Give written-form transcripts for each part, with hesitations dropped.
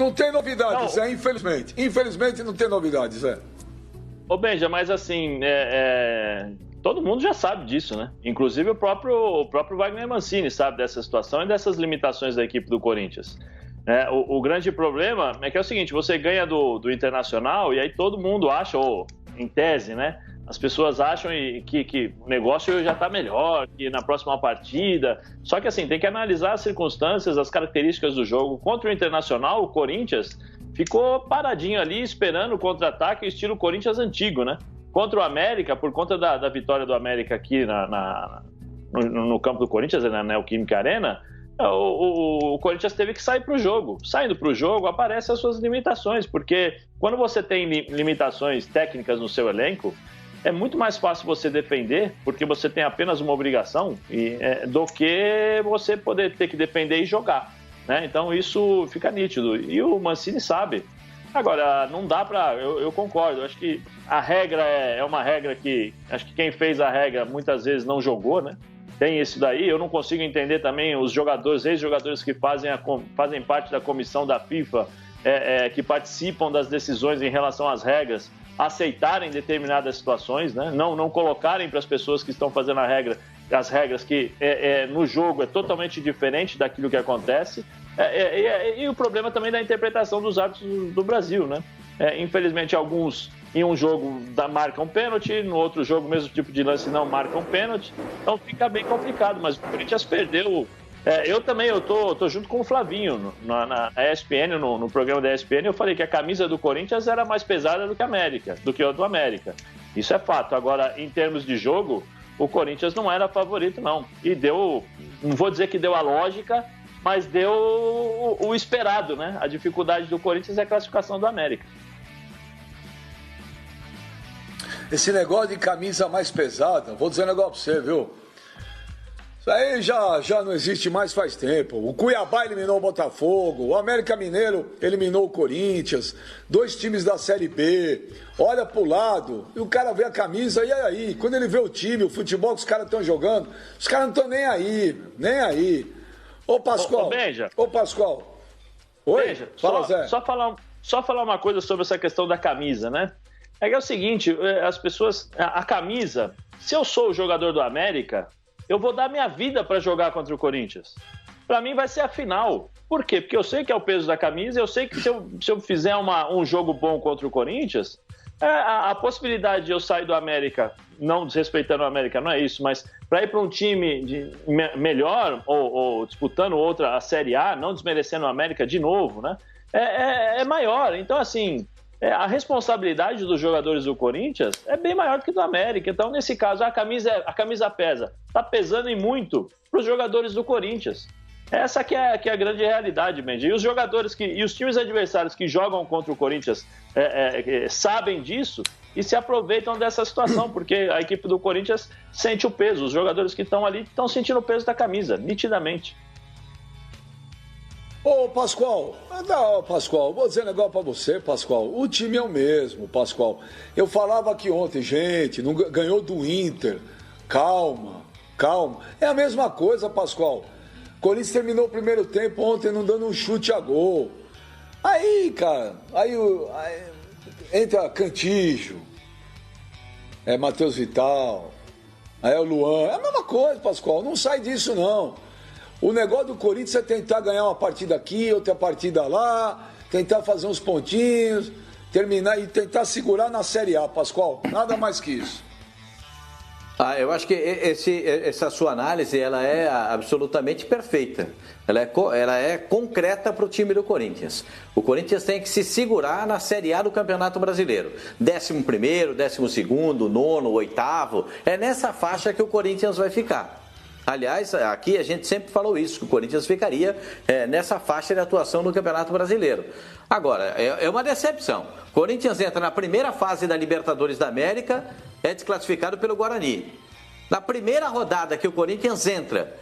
Não tem novidades, Não. infelizmente. Infelizmente não tem novidades, Ô Benja, mas assim, todo mundo já sabe disso, né? Inclusive o próprio Wagner Mancini sabe dessa situação e dessas limitações da equipe do Corinthians. O grande problema é que é o seguinte, você ganha do Internacional e aí todo mundo acha, ou em tese, né? As pessoas acham que o negócio já está melhor, que na próxima partida. Só que assim, tem que analisar as circunstâncias, as características do jogo. Contra o Internacional, o Corinthians ficou paradinho ali, esperando o contra-ataque, estilo Corinthians antigo, né? Contra o América, por conta da vitória do América aqui no campo do Corinthians, na Neoquímica Arena, o Corinthians teve que sair para o jogo. Saindo para o jogo, aparecem as suas limitações, porque quando você tem limitações técnicas no seu elenco, é muito mais fácil você defender, porque você tem apenas uma obrigação, do que você poder ter que defender e jogar, né? Então isso fica nítido. E o Mancini sabe. Agora, não dá para... Eu concordo. Acho que a regra é uma regra que... Acho que quem fez a regra muitas vezes não jogou, né? Tem isso daí. Eu não consigo entender também os jogadores, ex-jogadores que fazem parte da comissão da FIFA, que participam das decisões em relação às regras, aceitarem determinadas situações, né? Não colocarem para as pessoas que estão fazendo as regras que no jogo é totalmente diferente daquilo que acontece. E o problema também da interpretação dos árbitros do Brasil, né? Infelizmente, alguns em um jogo marcam pênalti, no outro jogo, mesmo tipo de lance, não marcam pênalti. Então fica bem complicado, mas o Corinthians perdeu. Eu também, eu tô junto com o Flavinho na ESPN, no programa da ESPN, eu falei que a camisa do Corinthians era mais pesada do que a do América. Isso é fato. Agora, em termos de jogo, o Corinthians não era favorito, não. E deu, não vou dizer que deu a lógica, mas deu o esperado, né? A dificuldade do Corinthians é a classificação do América. Esse negócio de camisa mais pesada, vou dizer um negócio pra você, viu? Isso aí já não existe mais faz tempo. O Cuiabá eliminou o Botafogo, o América Mineiro eliminou o Corinthians, 2 times da Série B. Olha pro lado e o cara vê a camisa e aí? Quando ele vê o time, o futebol que os caras estão jogando, os caras não estão nem aí, nem aí. Ô Pascoal, ô Pascoal. Oi? Benja, fala, Zé. Só falar uma coisa sobre essa questão da camisa, né? É o seguinte, as pessoas... A camisa, se eu sou o jogador do América, eu vou dar minha vida para jogar contra o Corinthians. Para mim vai ser a final. Por quê? Porque eu sei que é o peso da camisa, eu sei que se eu fizer um jogo bom contra o Corinthians, a possibilidade de eu sair do América, não desrespeitando o América, não é isso, mas para ir para um time melhor ou disputando a Série A, não desmerecendo o América de novo, né? É maior. Então, assim... a responsabilidade dos jogadores do Corinthians é bem maior do que do América. Então, nesse caso, a camisa pesa. Está pesando e muito para os jogadores do Corinthians. Essa que é a grande realidade, Mendy. E os jogadores e os times adversários que jogam contra o Corinthians sabem disso e se aproveitam dessa situação, porque a equipe do Corinthians sente o peso. Os jogadores que estão ali estão sentindo o peso da camisa, nitidamente. Ô, Pascoal, vou dizer um negócio pra você, Pascoal. O time é o mesmo, Pascoal. Eu falava aqui ontem, gente, não ganhou do Inter. Calma. É a mesma coisa, Pascoal. Corinthians terminou o primeiro tempo ontem não dando um chute a gol. Aí, cara, aí entra Cantígio, Matheus Vital, aí é o Luan. É a mesma coisa, Pascoal, não sai disso, não. O negócio do Corinthians é tentar ganhar uma partida aqui, outra partida lá, tentar fazer uns pontinhos, terminar e tentar segurar na Série A, Pascoal. Nada mais que isso. Eu acho que essa sua análise ela é absolutamente perfeita. Ela é concreta para o time do Corinthians. O Corinthians tem que se segurar na Série A do Campeonato Brasileiro. 11º, 12º, 9º, 8º. É nessa faixa que o Corinthians vai ficar. Aliás, aqui a gente sempre falou isso, que o Corinthians ficaria nessa faixa de atuação no Campeonato Brasileiro. Agora, é uma decepção. O Corinthians entra na primeira fase da Libertadores da América, é desclassificado pelo Guarani. Na primeira rodada que o Corinthians entra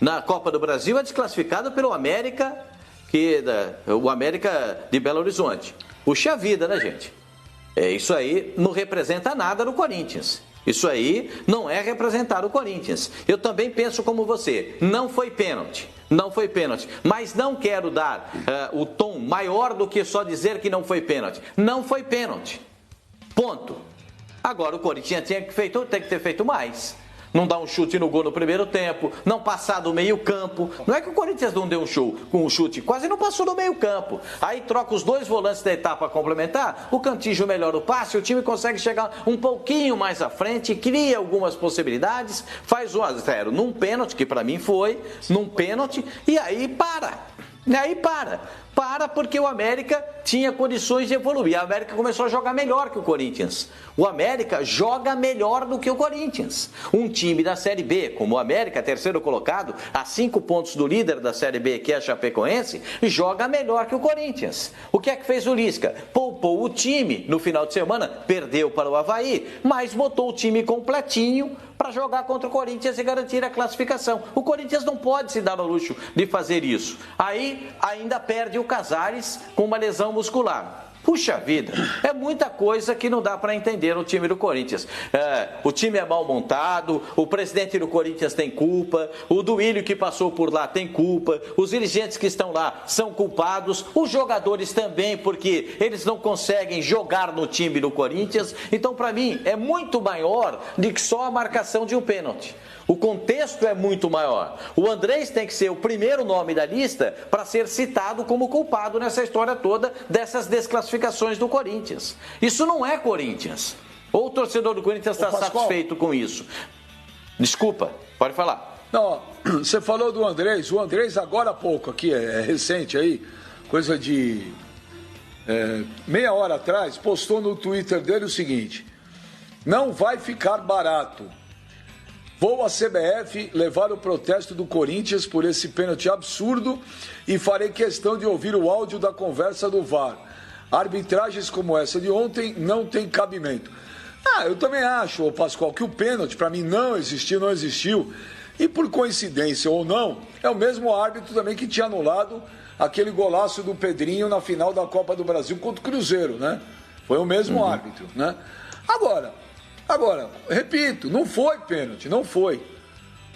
na Copa do Brasil, é desclassificado pelo América, o América de Belo Horizonte. Puxa vida, né, gente? Isso aí não representa nada no Corinthians. Isso aí não é representar o Corinthians. Eu também penso como você, não foi pênalti. Não foi pênalti. Mas não quero dar o tom maior do que só dizer que não foi pênalti. Não foi pênalti. Ponto. Agora o Corinthians tem que ter feito mais. Não dar um chute no gol no primeiro tempo, não passar do meio campo. Não é que o Corinthians não deu um show com um chute, quase não passou do meio campo. Aí troca os dois volantes da etapa complementar, o Cantillo melhora o passe, o time consegue chegar um pouquinho mais à frente, cria algumas possibilidades, faz 1-0 num pênalti, que para mim foi, num pênalti, e aí para. E aí para porque o América tinha condições de evoluir. A América começou a jogar melhor que o Corinthians. O América joga melhor do que o Corinthians. Um time da Série B, como o América, terceiro colocado, a 5 pontos do líder da Série B, que é a Chapecoense, joga melhor que o Corinthians. O que é que fez o Lisca? Poupou o time no final de semana, perdeu para o Avaí, mas botou o time completinho para jogar contra o Corinthians e garantir a classificação. O Corinthians não pode se dar ao luxo de fazer isso. Aí ainda perde o Casares com uma lesão muscular. Puxa vida, é muita coisa que não dá para entender no time do Corinthians. O time é mal montado, o presidente do Corinthians tem culpa, o Duílio que passou por lá tem culpa, os dirigentes que estão lá são culpados, os jogadores também, porque eles não conseguem jogar no time do Corinthians. Então, para mim, é muito maior do que só a marcação de um pênalti. O contexto é muito maior. O Andrés tem que ser o primeiro nome da lista para ser citado como culpado nessa história toda dessas desclassificações do Corinthians. Isso não é Corinthians. Ou o torcedor do Corinthians está satisfeito com isso? Desculpa, pode falar. Não, você falou do Andrés. O Andrés agora há pouco, aqui é recente aí, coisa de meia hora atrás, postou no Twitter dele o seguinte: não vai ficar barato. Vou à CBF levar o protesto do Corinthians por esse pênalti absurdo e farei questão de ouvir o áudio da conversa do VAR. Arbitragens como essa de ontem não tem cabimento. Eu também acho, Pascoal, que o pênalti para mim não existiu. E por coincidência ou não, é o mesmo árbitro também que tinha anulado aquele golaço do Pedrinho na final da Copa do Brasil contra o Cruzeiro, né? Foi o mesmo árbitro, né? Agora, repito, não foi pênalti, não foi.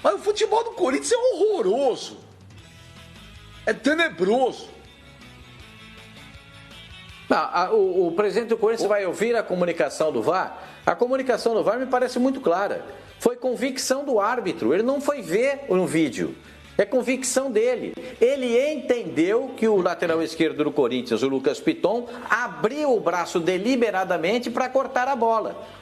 Mas o futebol do Corinthians é horroroso. É tenebroso. O presidente do Corinthians vai ouvir a comunicação do VAR? A comunicação do VAR me parece muito clara. Foi convicção do árbitro, ele não foi ver no vídeo. É convicção dele. Ele entendeu que o lateral esquerdo do Corinthians, o Lucas Piton, abriu o braço deliberadamente para cortar a bola.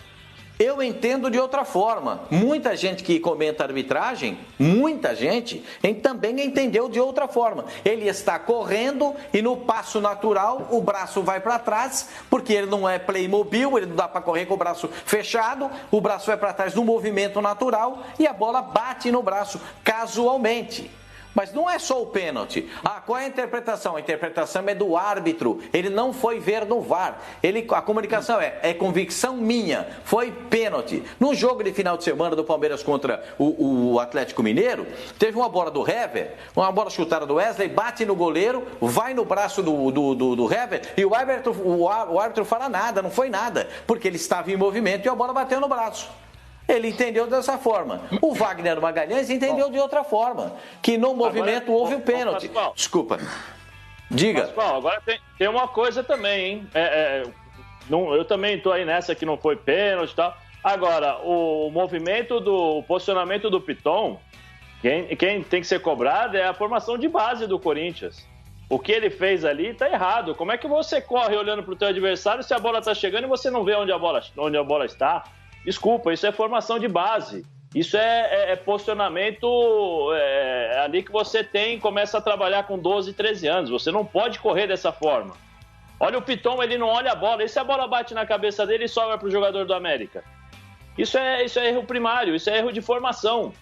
Eu entendo de outra forma. Muita gente que comenta arbitragem, muita gente, também entendeu de outra forma. Ele está correndo e no passo natural o braço vai para trás, porque ele não é Playmobil, ele não dá para correr com o braço fechado, o braço vai para trás no movimento natural e a bola bate no braço casualmente. Mas não é só o pênalti. Qual é a interpretação? A interpretação é do árbitro. Ele não foi ver no VAR. A comunicação é convicção minha. Foi pênalti. No jogo de final de semana do Palmeiras contra o Atlético Mineiro, teve uma bola do Hever, uma bola chutada do Wesley, bate no goleiro, vai no braço do Hever e o árbitro fala nada, não foi nada, porque ele estava em movimento e a bola bateu no braço. Ele entendeu dessa forma. O Wagner Magalhães entendeu de outra forma. Que no movimento houve o pênalti. Desculpa. Diga. Pascoal, agora tem uma coisa também, hein? Eu também estou aí nessa que não foi pênalti e tal. Agora, o posicionamento do Piton, quem tem que ser cobrado é a formação de base do Corinthians. O que ele fez ali está errado. Como é que você corre olhando para o teu adversário se a bola está chegando e você não vê onde a bola está? Desculpa, isso é formação de base. Isso é posicionamento ali que você começa a trabalhar com 12, 13 anos. Você não pode correr dessa forma. Olha o Piton, ele não olha a bola. E se a bola bate na cabeça dele e sobra para o jogador do América? Isso é erro primário, isso é erro de formação.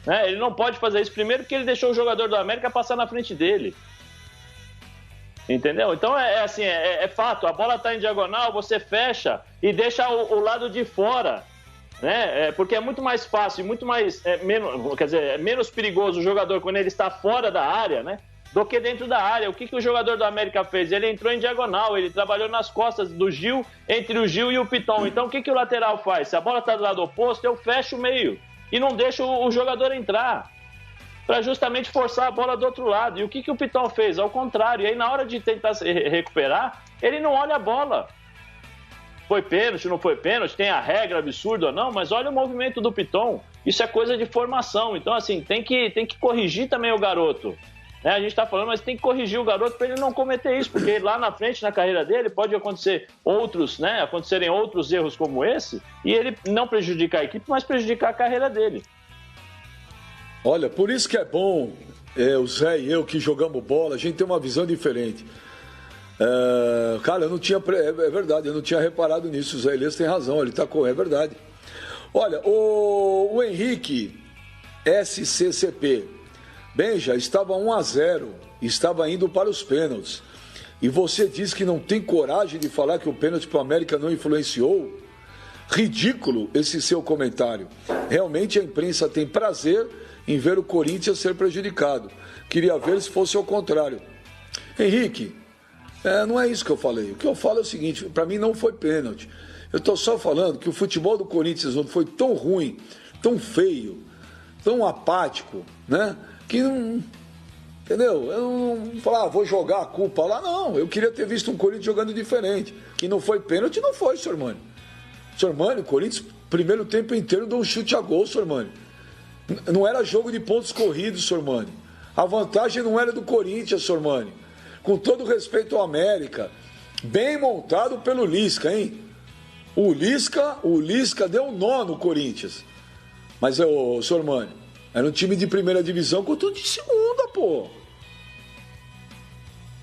Né? Ele não pode fazer isso primeiro porque ele deixou o jogador do América passar na frente dele. Entendeu? Então é fato, a bola está em diagonal, você fecha e deixa o lado de fora, né? Porque é muito mais fácil, muito mais menos perigoso o jogador quando ele está fora da área, né? Do que dentro da área. O que o jogador do América fez? Ele entrou em diagonal, ele trabalhou nas costas do Gil, entre o Gil e o Piton. Então o que o lateral faz? Se a bola está do lado oposto, eu fecho o meio e não deixo o jogador entrar. para justamente forçar a bola do outro lado. E o que o Piton fez? Ao contrário. E aí, na hora de tentar se recuperar, ele não olha a bola. Foi pênalti, não foi pênalti, tem a regra absurda ou não, mas olha o movimento do Piton. Isso é coisa de formação. Então, assim, tem que corrigir também o garoto. Né? A gente está falando, mas tem que corrigir o garoto para ele não cometer isso, porque lá na frente, na carreira dele, pode acontecer acontecerem outros erros como esse, e ele não prejudicar a equipe, mas prejudicar a carreira dele. Olha, por isso que é bom, o Zé e eu que jogamos bola, a gente tem uma visão diferente. Cara, eu não tinha, é verdade, eu não tinha reparado nisso, o Zé Elias tem razão, ele está com, é verdade. Olha, o Henrique SCCP, Benja, estava 1-0, estava indo para os pênaltis, e você diz que não tem coragem de falar que o pênalti para o América não influenciou? Ridículo esse seu comentário. Realmente a imprensa tem prazer em ver o Corinthians ser prejudicado. Queria ver se fosse ao contrário. Henrique, não é isso que eu falei. O que eu falo é o seguinte, para mim não foi pênalti. Eu estou só falando que o futebol do Corinthians foi tão ruim, tão feio, tão apático, né? Que não... Entendeu? Eu não falar, vou jogar a culpa lá. Não, eu queria ter visto um Corinthians jogando diferente. Que não foi pênalti, não foi, Sormani. Sormani, o Corinthians, primeiro tempo inteiro, deu um chute a gol, Sormani. Não era jogo de pontos corridos, Sormani. A vantagem não era do Corinthians, Sormani. Com todo respeito ao América, bem montado pelo Lisca, hein? O Lisca deu um nó no Corinthians. Mas, Sormani, era um time de primeira divisão contra o de segunda, pô.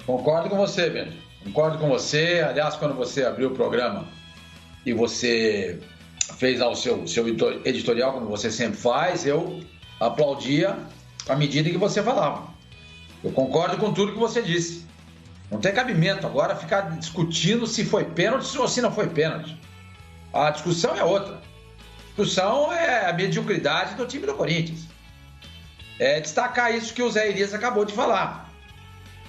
Concordo com você, Benja. Concordo com você. Aliás, quando você abriu o programa e você fez lá o seu editorial, como você sempre faz, eu aplaudia à medida que você falava. Eu concordo com tudo que você disse. Não tem cabimento agora ficar discutindo se foi pênalti ou se não foi pênalti. A discussão é outra. A discussão é a mediocridade do time do Corinthians. É destacar isso que o Zé Elias acabou de falar.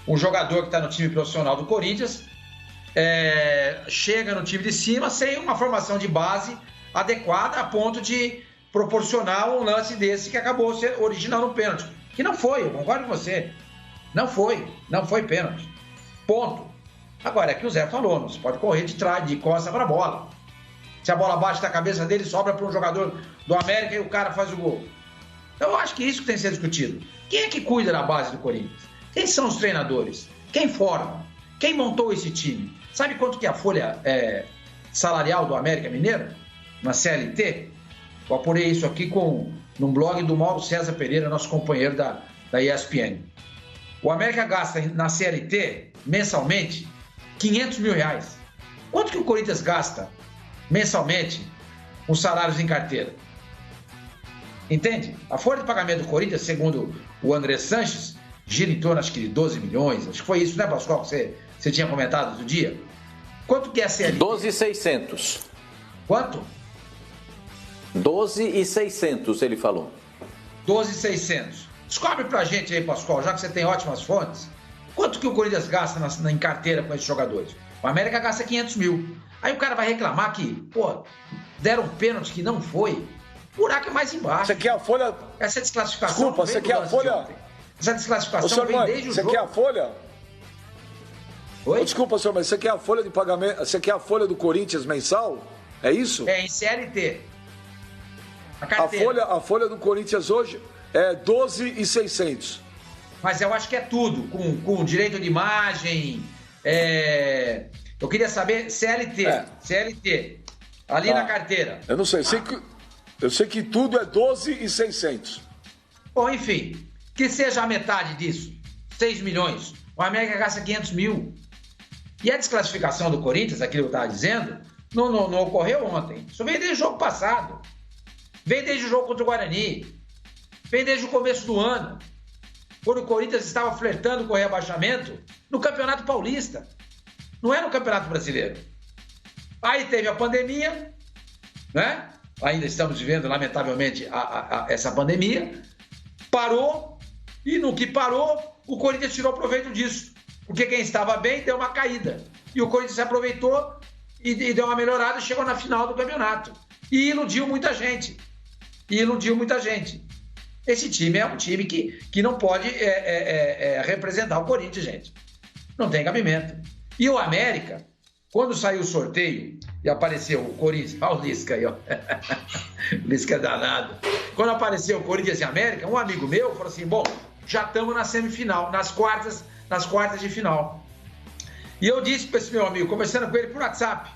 Um jogador que está no time profissional do Corinthians chega no time de cima sem uma formação de base adequada a ponto de proporcionar um lance desse que acabou originando um pênalti. Que não foi, eu concordo com você. Não foi pênalti. Ponto. Agora, é que o Zé falou, não se pode correr de trás, de costa para a bola. Se a bola bate na cabeça dele, sobra para um jogador do América e o cara faz o gol. Então, eu acho que isso que tem que ser discutido. Quem é que cuida da base do Corinthians? Quem são os treinadores? Quem forma? Quem montou esse time? Sabe quanto que é a folha salarial do América Mineiro? Na CLT? Eu apurei isso aqui num blog do Mauro César Pereira, nosso companheiro da ESPN. O América gasta na CLT, mensalmente, R$500 mil. Quanto que o Corinthians gasta mensalmente com salários em carteira? Entende? A folha de pagamento do Corinthians, segundo o André Sanches, gira em torno, acho que de 12 milhões. Acho que foi isso, né, Pascoal, que você tinha comentado outro dia. Quanto que é a CLT? 12.600. Quanto? 12.600, ele falou. 12.600. Descobre pra gente aí, Pascoal, já que você tem ótimas fontes, quanto que o Corinthians gasta em carteira com esses jogadores? O América gasta 500 mil. Aí o cara vai reclamar que, deram um pênalti que não foi. O buraco é mais embaixo. Você quer a folha... Essa desclassificação... Desculpa, você quer a folha... Essa desclassificação vem desde o jogo... Você quer a folha... Oi? Desculpa, senhor, mas você quer a folha de pagamento... Você quer a folha do Corinthians mensal? É isso? É, em CLT. A carteira. A folha do Corinthians hoje é 12.600. Mas eu acho que é tudo, com direito de imagem. Eu queria saber CLT. CLT. Ali na carteira. Eu não sei. Eu sei que tudo é 12.600. Bom, enfim. Que seja a metade disso. 6 milhões. O América gasta 500 mil. E a desclassificação do Corinthians, aquilo que eu estava dizendo, não ocorreu ontem. Isso veio desde o jogo passado. Veio desde o jogo contra o Guarani. Veio desde o começo do ano. Quando o Corinthians estava flertando com o rebaixamento no Campeonato Paulista. Não é no Campeonato Brasileiro. Aí teve a pandemia, né? Ainda estamos vivendo, lamentavelmente, essa pandemia. Parou, e no que parou, o Corinthians tirou proveito disso. Porque quem estava bem deu uma caída. E o Corinthians se aproveitou e deu uma melhorada e chegou na final do campeonato. E iludiu muita gente. Esse time é um time que não pode representar o Corinthians, gente. Não tem cabimento. E o América, quando saiu o sorteio e apareceu o Corinthians... Olha o Lisca aí, ó. O Lisca é danado. Quando apareceu o Corinthians e América, um amigo meu falou assim, bom, já estamos na semifinal, nas quartas de final. E eu disse para esse meu amigo, conversando com ele por WhatsApp,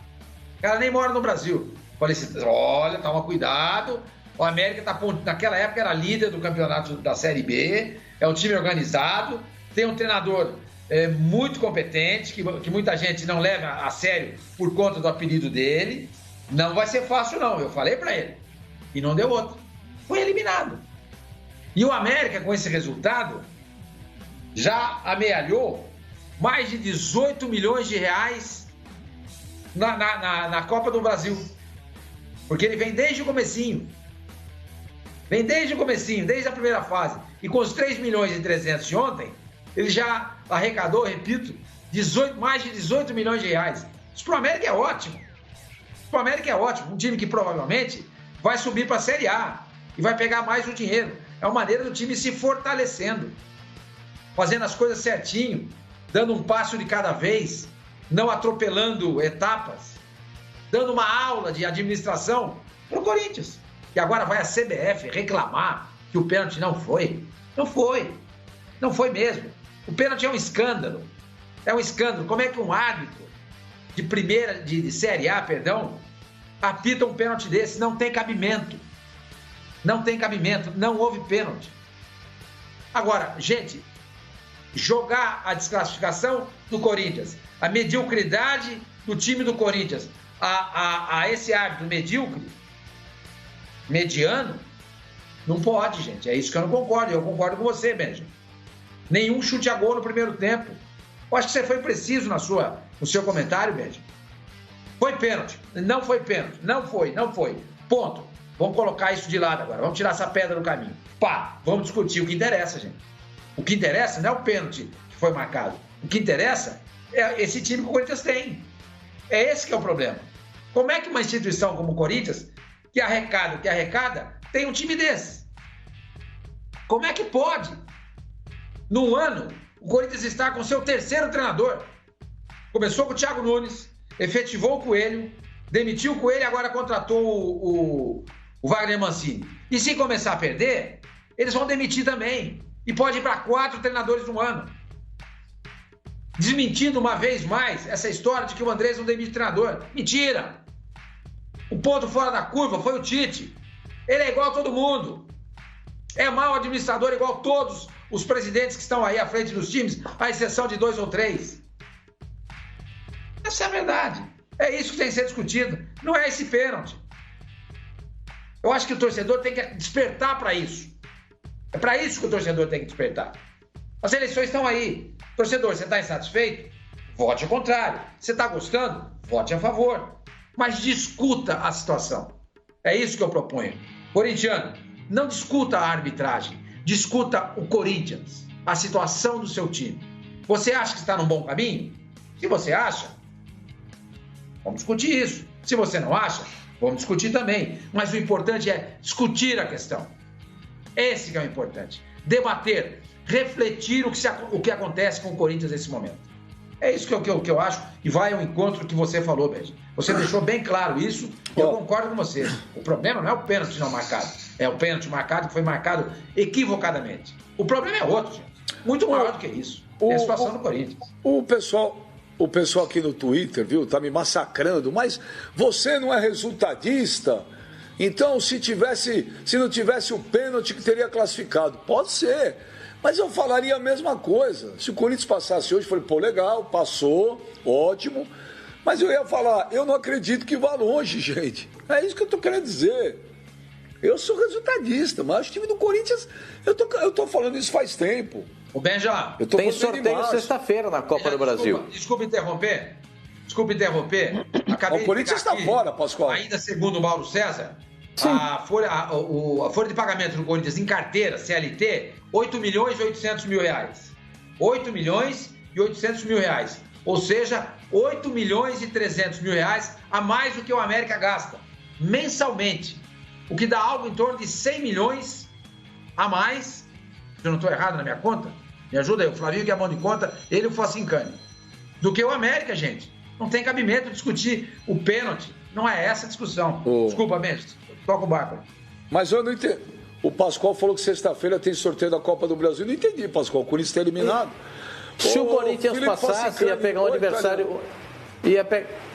o cara nem mora no Brasil. Falei assim, olha, toma cuidado, o América naquela época era líder do campeonato da Série B, é um time organizado, tem um treinador muito competente, que muita gente não leva a sério por conta do apelido dele. Não vai ser fácil não, eu falei para ele. E não deu outro. Foi eliminado. E o América, com esse resultado, já amealhou mais de 18 milhões de reais na Copa do Brasil. Porque ele vem desde o comecinho. Desde a primeira fase. E com os 3 milhões e 300 de ontem, ele já arrecadou, repito, mais de 18 milhões de reais. Isso para o América é ótimo. Um time que provavelmente vai subir para a Série A e vai pegar mais o dinheiro. É uma maneira do time se fortalecendo, fazendo as coisas certinho, dando um passo de cada vez, não atropelando etapas, dando uma aula de administração para o Corinthians. E agora vai a CBF reclamar que o pênalti não foi. Não foi mesmo. O pênalti é um escândalo. Como é que um árbitro de Série A, apita um pênalti desse? Não tem cabimento. Não houve pênalti. Agora, gente, jogar a desclassificação do Corinthians, a mediocridade do time do Corinthians, a esse árbitro medíocre, mediano, não pode, gente. É isso que eu não concordo. Eu concordo com você, Benjamin. Nenhum chute a gol no primeiro tempo. Eu acho que você foi preciso no seu comentário, Benjamin. Foi pênalti. Não foi pênalti. Não foi. Ponto. Vamos colocar isso de lado agora. Vamos tirar essa pedra do caminho. Vamos discutir o que interessa, gente. O que interessa não é o pênalti que foi marcado. O que interessa é esse time que o Corinthians tem. É esse que é o problema. Como é que uma instituição como o Corinthians, que arrecada, tem um time desse? Como é que pode? No ano, o Corinthians está com seu terceiro treinador. Começou com o Thiago Nunes, efetivou o Coelho, demitiu o Coelho e agora contratou o Wagner Mancini. E se começar a perder, eles vão demitir também. E pode ir para 4 treinadores no ano. Desmentindo uma vez mais essa história de que o Andrés não demite treinador. Mentira! O ponto fora da curva foi o Tite. Ele é igual a todo mundo. É mau administrador igual todos os presidentes que estão aí à frente dos times, à exceção de 2 ou 3. Essa é a verdade. É isso que tem que ser discutido. Não é esse pênalti. Eu acho que o torcedor tem que despertar para isso. É para isso que o torcedor tem que despertar. As eleições estão aí. Torcedor, você está insatisfeito? Vote ao contrário. Você está gostando? Vote a favor. Mas discuta a situação. É isso que eu proponho. Corintiano, não discuta a arbitragem. Discuta o Corinthians, a situação do seu time. Você acha que está num bom caminho? Se você acha, vamos discutir isso. Se você não acha, vamos discutir também. Mas o importante é discutir a questão. Esse que é o importante. Debater, refletir o que acontece com o Corinthians nesse momento. É isso que eu acho e vai ao encontro que você falou, Benjamin. Você deixou bem claro isso e eu concordo com você. O problema não é o pênalti não marcado. É o pênalti marcado que foi marcado equivocadamente. O problema é outro, gente. Muito maior do que isso. É a situação do Corinthians. O pessoal aqui no Twitter, viu, tá me massacrando, mas você não é resultadista? Então, se não tivesse o pênalti que teria classificado. Pode ser, mas eu falaria a mesma coisa. Se o Corinthians passasse hoje, eu falei, pô, legal, passou, ótimo. Mas eu ia falar, eu não acredito que vá longe, gente. É isso que eu tô querendo dizer. Eu sou resultadista, mas o time do Corinthians, eu tô falando isso faz tempo. O Benja, tem sorteio sexta-feira na Copa do Brasil. Desculpa interromper. O Corinthians está fora, Pascoal. Ainda segundo o Mauro César, a folha de pagamento do Corinthians em carteira, CLT, 8 milhões e 800 mil reais. 8 milhões e 800 mil reais. Ou seja, 8 milhões e 300 mil reais a mais do que o América gasta mensalmente. O que dá algo em torno de 100 milhões a mais, se eu não estou errado na minha conta, me ajuda aí, o Flavinho que é a mão de conta, ele e o Focincani, do que o América, gente. Não tem cabimento discutir o pênalti. Não é essa a discussão. Desculpa, mestre. Toca o barco. Mas eu não entendo. O Pascoal falou que sexta-feira tem sorteio da Copa do Brasil. Não entendi, Pascoal. O Corinthians está eliminado. Se o Corinthians passasse, ia pegar um adversário...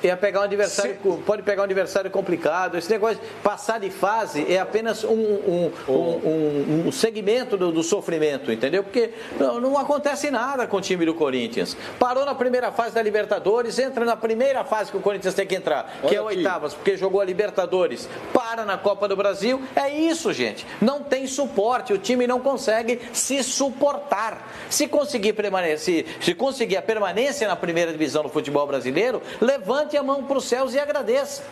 Ia pegar um adversário, pode pegar um adversário complicado. Esse negócio de passar de fase é apenas um segmento do sofrimento, entendeu? Porque não acontece nada com o time do Corinthians. Parou na primeira fase da Libertadores, entra na primeira fase que o Corinthians tem que entrar, que é oitavas, porque jogou a Libertadores. Para na Copa do Brasil. É isso, gente. Não tem suporte. O time não consegue se suportar. Se conseguir a permanência na primeira divisão do futebol brasileiro, levante a mão para os céus e agradeça.